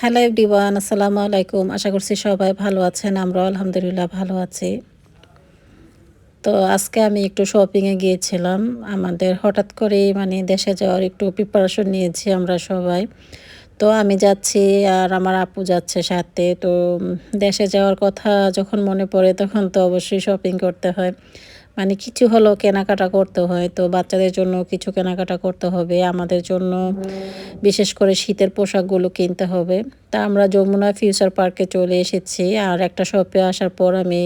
Hello everyone, আসসালামু আলাইকুম। আশা করছি সবাই ভালো আছেন। আমরাও আলহামদুলিল্লাহ ভালো আছি। তো আজকে আমি একটু শপিংয়ে গিয়েছিলাম। আমাদের হঠাৎ করেই দেশে যাওয়ার একটু প্রিপারেশন নিয়েছি আমরা সবাই। তো আমি যাচ্ছি আর আমার আপু যাচ্ছে সাথে। তো দেশে যাওয়ার কথা যখন মনে পড়ে তখন তো অবশ্যই শপিং করতে হয়। কিছু হলেও কেনাকাটা করতে হয়। তো বাচ্চাদের জন্য কিছু কেনাকাটা করতে হবে। আমাদের জন্য বিশেষ করে শীতের পোশাকগুলো কিনতে হবে। তা আমরা যমুনা ফিউচার পার্কে চলে এসেছি। আর একটা শপে আসার পর আমি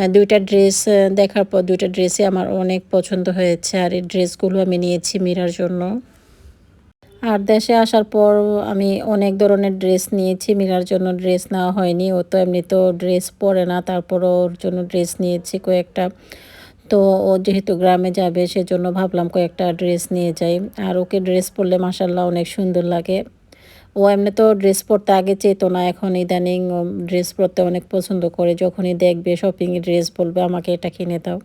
২ টা ড্রেস দেখার পর ২ টা ড্রেসই আমার অনেক পছন্দ হয়েছে। আর এই ড্রেসগুলো আমি নিয়েছি মীরার জন্য। আর দেশে আসার পর আমি অনেক ধরনের ড্রেস নিয়েছি। মীরার জন্য ড্রেস নেওয়া হয়নি। ও তো এমনিতেও ড্রেস পরে না। তারপরও ওর জন্য ড্রেস নিয়েছি কয়েকটা। তো ও যেহেতু গ্রামে যাবে সেজন্য ভাবলাম কয়েকটা ড্রেস নিয়ে যাই। আর ওকে ড্রেস পরলে মাশাআল্লাহ অনেক সুন্দর লাগে। ও এমনিতেও ড্রেস পরতে আগে চেত না। এখন ইদানিং ও ড্রেস পরতে অনেক পছন্দ করে। যখনই দেখবে শপিংয়ে ড্রেস বলবে, "আমাকে এটা কিনে দাও।"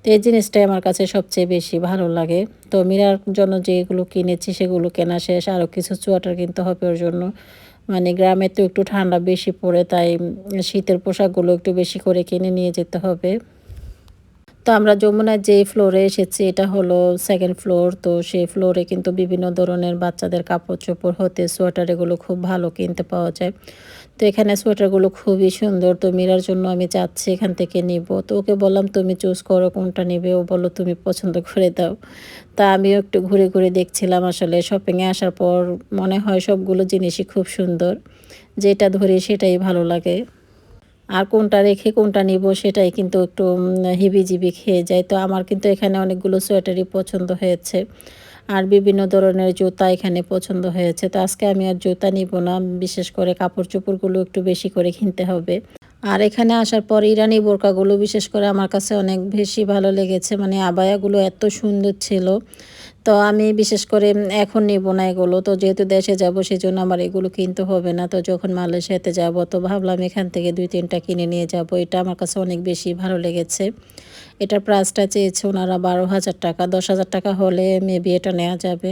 তো এই জিনিসটাই আমার কাছে সবচেয়ে বেশি ভালো লাগে। তো মীরার জন্য যেগুলো কিনেছি সেগুলো কেনা শেষ। আরও কিছু সোয়েটার কিনতে হবে ওর জন্য। গ্রামে তো একটু ঠান্ডা বেশি পড়ে, তাই শীতের পোশাকগুলো একটু বেশি করে কিনে নিয়ে যেতে হবে। তো আমরা যমুনার যে ফ্লোরে এসেছি এটা হলো 2nd ফ্লোর। তো সেই ফ্লোরে কিন্তু বিভিন্ন ধরনের বাচ্চাদের কাপড়-চোপড় হতে সোয়েটার এগুলো খুব ভালো কিনতে পাওয়া যায়। তো এখানে সোয়েটারগুলো খুবই সুন্দর। তো মীরার জন্য আমি চাচ্ছি এখান থেকে নিবো। তো ওকে বললাম, "তুমি চুজ করো কোনটা নিবে।" ও বলল, "তুমি পছন্দ করে দাও।" তা আমিও একটু ঘুরে, ঘুরে দেখছিলাম। আসলে শপিংয়ে আসার পর মনে হয় সবগুলো জিনিসই খুব সুন্দর। যেটা ধরি সেটাই ভালো লাগে। আর কোনটা রেখে কোনটা নিবো সেটাই কিন্তু একটু হিবিজিবি খেয়ে যায়। তো আমার কিন্তু এখানে অনেকগুলো সোয়েটারই পছন্দ হয়েছে। আর বিভিন্ন ধরনের জুতা এখানে পছন্দ হয়েছে। তো আজকে আমি আর জুতা নিবো না। বিশেষ করে কাপড়-চোপড়গুলো একটু বেশি করে কিনতে হবে। আর এখানে আসার পর ইরানি বোরকাগুলো বিশেষ করে আমার কাছে অনেক বেশি ভালো লেগেছে। আবায়াগুলো এত সুন্দর ছিল। তো আমি বিশেষ করে এখন নিব না এগুলো। তো যেহেতু দেশে যাব সেজন্য আমার এগুলো কিনতে হবে না। তো যখন মালয়েশিয়াতে যাব তো ভাবলাম এখান থেকে ২-৩ টা কিনে নিয়ে যাব। এটা আমার কাছে অনেক বেশি ভালো লেগেছে। এটার প্রাইসটা চেয়েছে ওনারা ৳১২,০০০। ৳১০,০০০ হলে মেবি এটা নেয়া যাবে।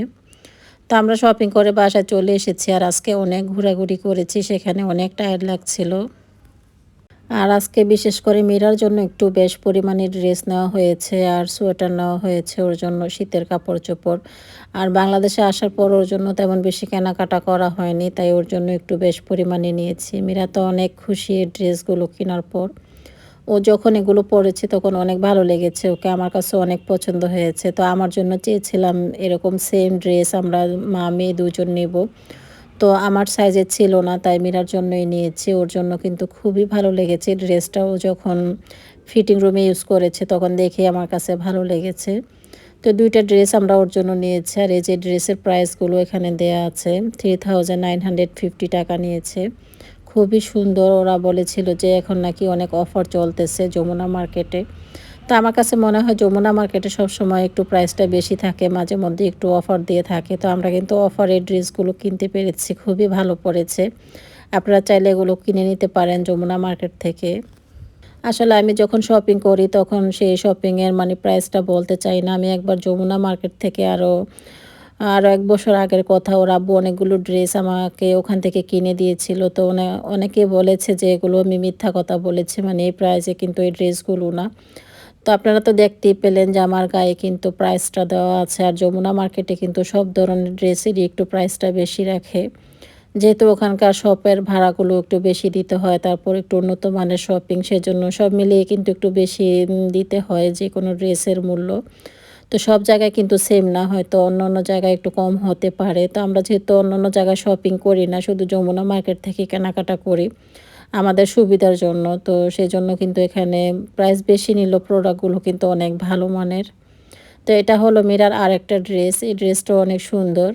তো আমরা শপিং করে বাসায় চলে এসেছি। আর আজকে অনেক ঘোরাঘুরি করেছি। সেখানে অনেক টায়ার্ড লাগছিল। আর আজকে বিশেষ করে মীরার জন্য একটু বেশ পরিমাণে ড্রেস নেওয়া হয়েছে আর সোয়েটার নেওয়া হয়েছে ওর জন্য শীতের কাপড়-চোপড়। আর বাংলাদেশে আসার পর ওর জন্য তেমন বেশি কেনাকাটা করা হয়নি। তাই ওর জন্য একটু বেশ পরিমাণে নিয়েছি। মীরা তো অনেক খুশি এই ড্রেসগুলো কেনার পর। ও যখন এগুলো পড়েছে তখন অনেক ভালো লেগেছে ওকে। আমার কাছেও অনেক পছন্দ হয়েছে। তো আমার জন্য চেয়েছিলাম এরকম সেম ড্রেস আমরা মা-মেয়ে দুজন নেব। তো আমার সাইজের ছিল না, তাই মীরার জন্যই নিয়েছি। ওর জন্য কিন্তু খুবই ভালো লেগেছে ড্রেসটা। ও যখন ফিটিং রুমে ইউজ করেছে তখন দেখেই আমার কাছে ভালো লেগেছে। তো ২ টা ড্রেস আমরা ওর জন্য নিয়েছি। আর এই যে ড্রেসের প্রাইসগুলো এখানে দেয়া আছে। ৳৩,950 নিয়েছে। খুবই সুন্দর। ওরা বলেছিল যে এখন নাকি অনেক অফার চলতেছে যমুনা মার্কেটে। তো আমার কাছে মনে হয় যমুনা মার্কেটে সবসময় একটু প্রাইসটা বেশি থাকে, মাঝে মধ্যে একটু অফার দিয়ে থাকে। তো আমরা কিন্তু অফারের ড্রেসগুলো কিনতে পেরেছি, খুবই ভালো পড়েছে। আপনারা চাইলে এগুলো কিনে নিতে পারেন যমুনা মার্কেট থেকে। আসলে আমি যখন শপিং করি তখন সেই শপিংয়ের প্রাইসটা বলতে চাই না। আমি একবার যমুনা মার্কেট থেকে আরও ১ বছর আগের কথা, ওর আব্বু অনেকগুলো ড্রেস আমাকে ওখান থেকে কিনে দিয়েছিল। তো অনেকে বলেছে যে এগুলো আমি মিথ্যা কথা বলেছি, এই প্রাইসে কিন্তু এই ড্রেসগুলো না। তো আপনারা তো দেখতেই পেলেন যে আমার গায়ে কিন্তু প্রাইসটা দেওয়া আছে। আর যমুনা মার্কেটে কিন্তু সব ধরনের ড্রেসেরই একটু প্রাইসটা বেশি রাখে। যেহেতু ওখানকার শপের ভাড়াগুলো একটু বেশি দিতে হয়, তারপর একটু উন্নত মানের শপিং, সেজন্য সব মিলিয়ে কিন্তু একটু বেশি দিতে হয় যেকোনো ড্রেসের মূল্য। তো সব জায়গায় কিন্তু সেম না, হয়তো অন্য জায়গায় একটু কম হতে পারে। তো আমরা যেহেতু অন্যান্য জায়গায় শপিং করি না, শুধু যমুনা মার্কেট থেকে কেনাকাটা করি আমাদের সুবিধার জন্য। তো সেজন্য কিন্তু এখানে প্রাইস বেশি নিলেও প্রোডাক্টগুলো কিন্তু অনেক ভালো মানের। তো এটা হলো মীরার আরেকটা ড্রেস। এই ড্রেসটাও অনেক সুন্দর।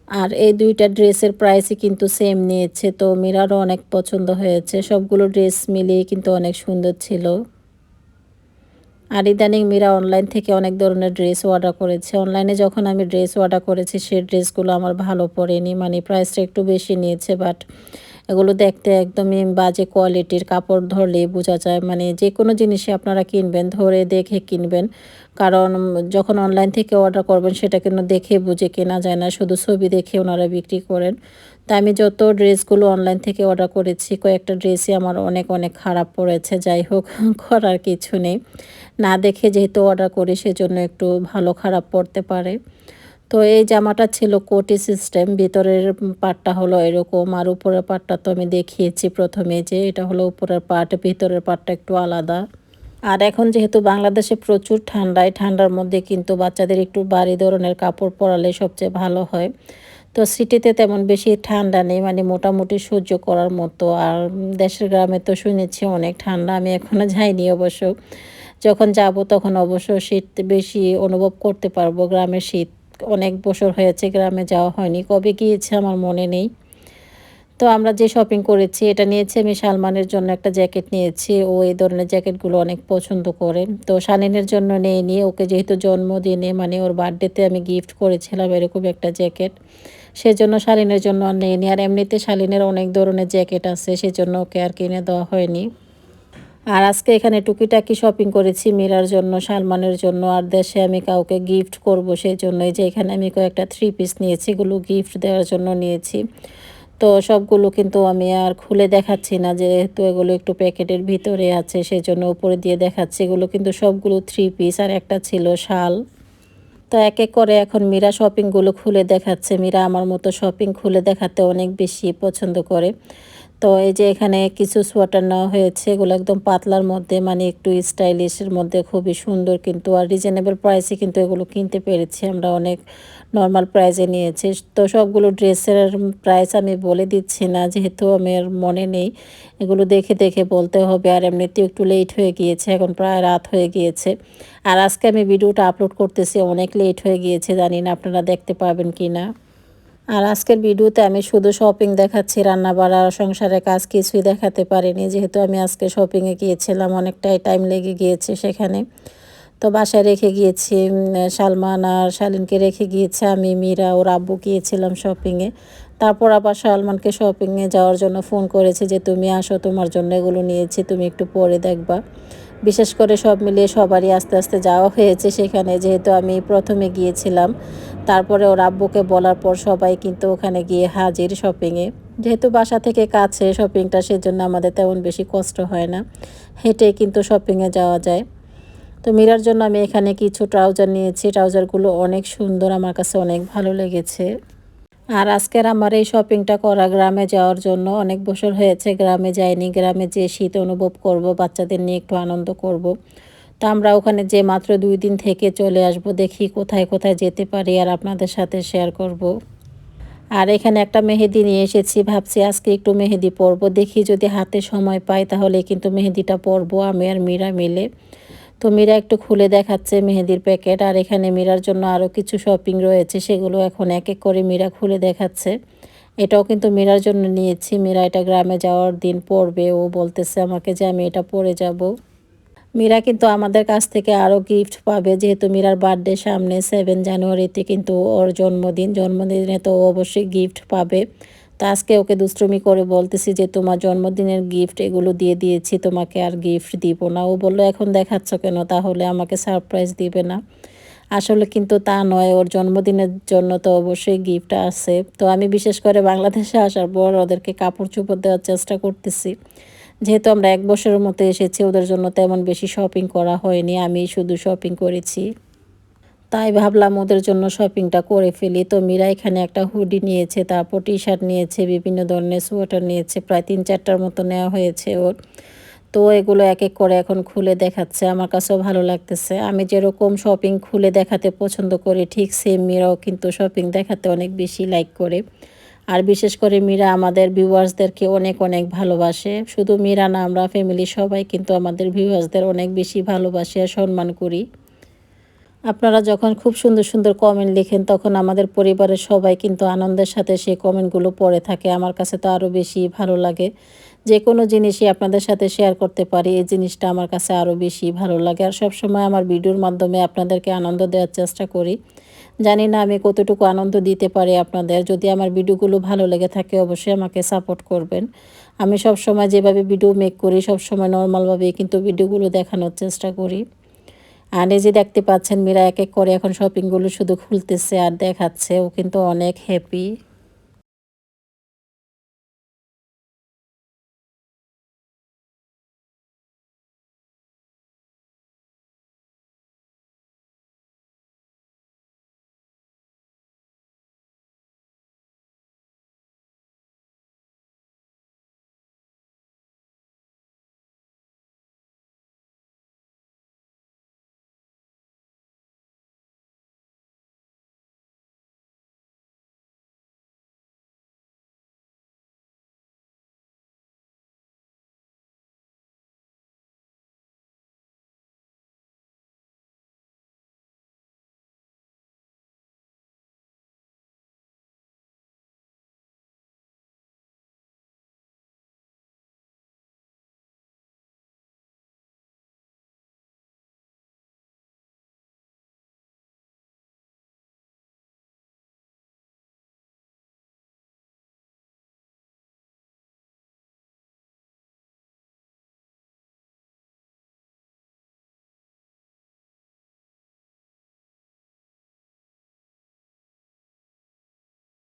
আর এই ২ টা ড্রেসের প্রাইসই কিন্তু সেম নিয়েছে। তো মীরারও অনেক পছন্দ হয়েছে। সবগুলো ড্রেস মিলিয়ে কিন্তু অনেক সুন্দর ছিল। আর ইদানিং মীরা অনলাইন থেকে অনেক ধরনের ড্রেস অর্ডার করেছে। অনলাইনে যখন আমি ড্রেস অর্ডার করেছি সেই ড্রেসগুলো আমার ভালো পড়েনি। প্রাইসটা একটু বেশি নিয়েছে, বাট এগুলো দেখতে একদমই বাজে কোয়ালিটির। কাপড় ধরলেই বোঝা যায়। যেকোনো জিনিসই আপনারা কিনবেন ধরে দেখে কিনবেন। কারণ যখন অনলাইন থেকে অর্ডার করবেন সেটা কিন্তু দেখে বুঝে কেনা যায় না। শুধু ছবি দেখে ওনারা বিক্রি করেন। তা আমি যত ড্রেসগুলো অনলাইন থেকে অর্ডার করেছি কয়েকটা ড্রেসই আমার অনেক অনেক খারাপ পড়েছে। যাই হোক করার কিছু নেই। না দেখে যেহেতু অর্ডার করি সেজন্য একটু ভালো খারাপ পড়তে পারে। তো এই জামাটা ছিল কোটি সিস্টেম। ভিতরের পার্টটা হলো এরকম আর উপরের পার্টটা তো আমি দেখিয়েছি প্রথমে যে এটা হলো উপরের পার্ট, ভিতরের পার্টটা একটু আলাদা। আর এখন যেহেতু বাংলাদেশে প্রচুর ঠান্ডা, এই ঠান্ডার মধ্যে কিন্তু বাচ্চাদের একটু ভারী ধরনের কাপড় পরালে সবচেয়ে ভালো হয়। তো সিটিতে তেমন বেশি ঠান্ডা নেই, মানে মোটামুটি সহ্য করার মতো। আর দেশের গ্রামে তো শুনেছি অনেক ঠান্ডা। আমি এখনো যাইনি অবশ্য। যখন যাব তখন অবশ্য শীত বেশি অনুভব করতে পারবো। গ্রামের শীত অনেক বছর হয়েছে গ্রামে যাওয়া হয়নি। কবে গিয়েছি আমার মনে নেই। তো আমরা যে শপিং করেছি এটা নিয়েছি আমি সালমানের জন্য একটা জ্যাকেট নিয়েছি। ও এই ধরনের জ্যাকেটগুলো অনেক পছন্দ করে। তো শালীনের জন্য নেইনি। ওকে যেহেতু জন্মদিনে মানে ওর বার্থডেতে আমি গিফট করেছিলাম এরকম একটা জ্যাকেট। সেজন্য শালীনের জন্য আর নেইনি। আর এমনিতে শালীনের অনেক ধরনের জ্যাকেট আছে সেজন্য ওকে আর কিনে দেওয়া হয়নি। আর আজকে এখানে টুকিটাকি শপিং করেছি মীরার জন্য, সালমানের জন্য। আর দেশে আমি কাউকে গিফট করব সেজন্যই যে এখানে আমি কয়েকটা 3 পিস নিয়েছি। এগুলো গিফট দেওয়ার জন্য নিয়েছি। তো সবগুলো কিন্তু আমি আর খুলে দেখাচ্ছি না যেহেতু এগুলো একটু প্যাকেটের ভিতরে আছে সেজন্য উপরে দিয়ে দেখাচ্ছি। এগুলো কিন্তু সবগুলো 3 পিস আর একটা ছিল শাল। তো এক এক করে এখন মীরা শপিংগুলো খুলে দেখাচ্ছে। মীরা আমার মতো শপিং খুলে দেখাতে অনেক বেশি পছন্দ করে। তো এই যে এখানে কিছু সোয়েটার নেওয়া হয়েছে। এগুলো একদম পাতলার মধ্যে মানে একটু স্টাইলিশের মধ্যে খুবই সুন্দর কিন্তু আর রিজনেবল প্রাইসে কিন্তু এগুলো কিনতে পেরেছি আমরা। অনেক নর্মাল প্রাইসে নিয়েছি। তো সবগুলো ড্রেসের প্রাইস আমি বলে দিচ্ছি না যেহেতু আমার মনে নেই। এগুলো দেখে দেখে বলতে হবে। আর এমনিতেও একটু লেট হয়ে গিয়েছে, এখন প্রায় রাত হয়ে গিয়েছে। আর আজকে আমি ভিডিওটা আপলোড করতেছি অনেক লেট হয়ে গিয়েছে, জানি না আপনারা দেখতে পাবেন কি না। আর আজকের ভিডিওতে আমি শুধু শপিং দেখাচ্ছি, রান্না বাড়া সংসারের কাজ কিছুই দেখাতে পারিনি যেহেতু আমি আজকে শপিংয়ে গিয়েছিলাম, অনেকটাই টাইম লেগে গিয়েছে সেখানে। তো বাসায় রেখে গিয়েছি সালমান আর শালীনকে রেখে গিয়েছে আমি, মীরা ওর আব্বু গিয়েছিলাম শপিংয়ে। তারপর আবার সালমানকে শপিংয়ে যাওয়ার জন্য ফোন করেছি যে তুমি আসো, তোমার জন্য এগুলো নিয়েছি, তুমি একটু পরে দেখবা। বিশেষ করে সব মিলিয়ে সবারই আস্তে আস্তে যাওয়া হয়েছে সেখানে যেহেতু আমি প্রথমে গিয়েছিলাম। তারপরে ওর আব্বুকে বলার পর সবাই কিন্তু ওখানে গিয়ে হাজির শপিংয়ে। যেহেতু বাসা থেকে কাছে শপিংটা সেজন্য আমাদের তেমন বেশি কষ্ট হয় না, হেঁটে কিন্তু শপিংয়ে যাওয়া যায়। তো মীরার জন্য আমি এখানে কিছু ট্রাউজার নিয়েছি। ট্রাউজারগুলো অনেক সুন্দর, আমার কাছে অনেক ভালো লেগেছে। আর আজকের আমার এই শপিংটা করা গ্রামে যাওয়ার জন্য। অনেক বছর হয়েছে গ্রামে যাইনি। গ্রামে যে শীত অনুভব করব, বাচ্চাদের নিয়ে একটু আনন্দ করব। তো আমরা ওখানে যে মাত্র 2 দিন থেকে চলে আসব, দেখি কোথায় কোথায় যেতে পারি আর আপনাদের সাথে শেয়ার করব। আর এখানে একটা মেহেদি নিয়ে এসেছি, ভাবছি আজকে একটু মেহেদি পরবো। দেখি যদি হাতে সময় পাই তাহলে কিন্তু মেহেদিটা পরবো আমি আর মীরা মিলে। তো মীরা একটু খুলে দেখাচ্ছে মেহেদির প্যাকেট। আর এখানে মীরার জন্য আরও কিছু শপিং রয়েছে, সেগুলো এখন এক এক করে মীরা খুলে দেখাচ্ছে। এটাও কিন্তু মীরার জন্য নিয়েছি। মীরা এটা গ্রামে যাওয়ার দিন পরবে, ও বলতেছে আমাকে যে আমি এটা পরে যাব। মীরা কিন্তু আমাদের কাছ থেকে আরও গিফট পাবে যেহেতু মীরার বার্থডে সামনে 7 জানুয়ারিতে কিন্তু ওর জন্মদিন। জন্মদিনে তো ও অবশ্যই গিফট পাবে। তো আজকে ওকে দুষ্টুমি করে বলতেছি যে তোমার জন্মদিনের গিফট এগুলো দিয়ে দিয়েছি, তোমাকে আর গিফট দিব না। ও বলল এখন দেখাচ্ছ কেন, তাহলে আমাকে সারপ্রাইজ দিবে না? আসলে কিন্তু তা নয়, ওর জন্মদিনের জন্য তো অবশ্যই গিফট আছে। তো আমি বিশেষ করে বাংলাদেশে আসার পর ওদেরকে কাপড় চোপড় দেওয়ার চেষ্টা করতেছি। যেহেতু আমরা 1 বছরের মতো এসেছি, ওদের জন্য তেমন বেশি শপিং করা হয়নি, আমি শুধু শপিং করেছি। তাই ভাবলাম ওদের জন্য শপিংটা করে ফেলি। তো মীরা এখানে একটা হুডি নিয়েছে, তারপর টি শার্ট নিয়েছে, বিভিন্ন ধরনের সোয়েটার নিয়েছে, প্রায় 3-4টার মতো নেওয়া হয়েছে ওর। তো এগুলো এক এক করে এখন খুলে দেখাচ্ছে, আমার কাছেও ভালো লাগতেছে। আমি যেরকম শপিং খুলে দেখাতে পছন্দ করি ঠিক সেম মীরাও কিন্তু শপিং দেখাতে অনেক বেশি লাইক করে। আর বিশেষ করে মীরা আমাদের ভিউয়ার্সদেরকে অনেক অনেক ভালোবাসে। শুধু মীরা না, আমরা ফ্যামিলি সবাই কিন্তু আমাদের ভিউয়ার্সদের অনেক বেশি ভালোবাসি আর সম্মান করি। আপনারা যখন খুব সুন্দর সুন্দর কমেন্ট লিখেন তখন আমাদের পরিবারের সবাই কিন্তু আনন্দের সাথে সেই কমেন্টগুলো পড়ে থাকে। আমার কাছে তো আরও বেশি ভালো লাগে। যে কোনো জিনিসই আপনাদের সাথে শেয়ার করতে পারি, এই জিনিসটা আমার কাছে আরও বেশি ভালো লাগে। আর সবসময় আমার ভিডিওর মাধ্যমে আপনাদেরকে আনন্দ দেওয়ার চেষ্টা করি। জানি না আমি কতটুকু আনন্দ দিতে পারি আপনাদের। যদি আমার ভিডিওগুলো ভালো লেগে থাকে অবশ্যই আমাকে সাপোর্ট করবেন। আমি সবসময় যেভাবে ভিডিও মেক করি সবসময় নর্মালভাবেই কিন্তু ভিডিওগুলো দেখানোর চেষ্টা করি। আর এই যে দেখতে পাচ্ছেন মীরা এক এক করে এখন শপিংগুলো শুধু খুলতেছে আর দেখাচ্ছে, ও কিন্তু অনেক হ্যাপি।